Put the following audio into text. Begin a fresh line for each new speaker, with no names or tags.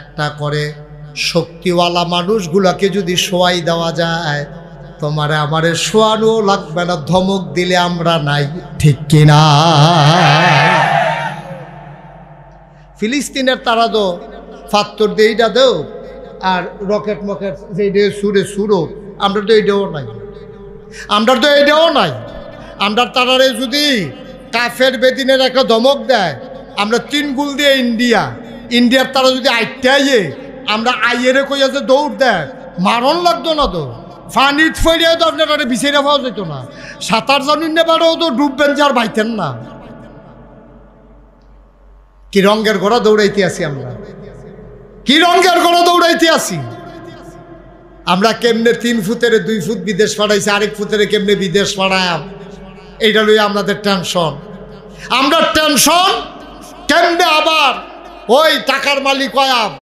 একটা করে শক্তিওয়ালা মানুষগুলাকে যদি শোয়াই দেওয়া যায়, তোমারে আমারে শোয়ানো লাগবে না, ধমক দিলে আমরা নাই, ঠিক কিনা? ফিলিস্তিনের তারা তো ফাত্তর দিয়ে এইটা দেও আর রকেট মকেট যে সুরে সুরো, আমরা তো এইটাও নাই, আমরা তো এইটাও নাই। আমরা তারারে যদি কাফের বেদিনের একটা ধমক দেয়, আমরা 3 গুল দিয়ে ইন্ডিয়ার তারা যদি আইতে আমরা আইয়েরে কই আছে দৌড় দেয়, মারণ লাগতো না তো, ফানিত ফেরিয়েও তো আপনার বিছাইরা পাওয়া যেত না, সাঁতার জানিন নেবারেও তো ডুববেন যার বাইতেন না। কি রঙের ঘোড়া দৌড়াইতে আসি আমরা, কি রঙের ঘোড়া দৌড়াইতে আসি আমরা। কেমনে 3 ফুটের 2 ফুট বিদেশ পাঠাইছে, আরেক ফুটের কেমনে বিদেশ পাঠায়, এইটা লইয়া আমাদের টেনশন। আমরা টেনশন কেমনে আবার ওই টাকার মালিক হয়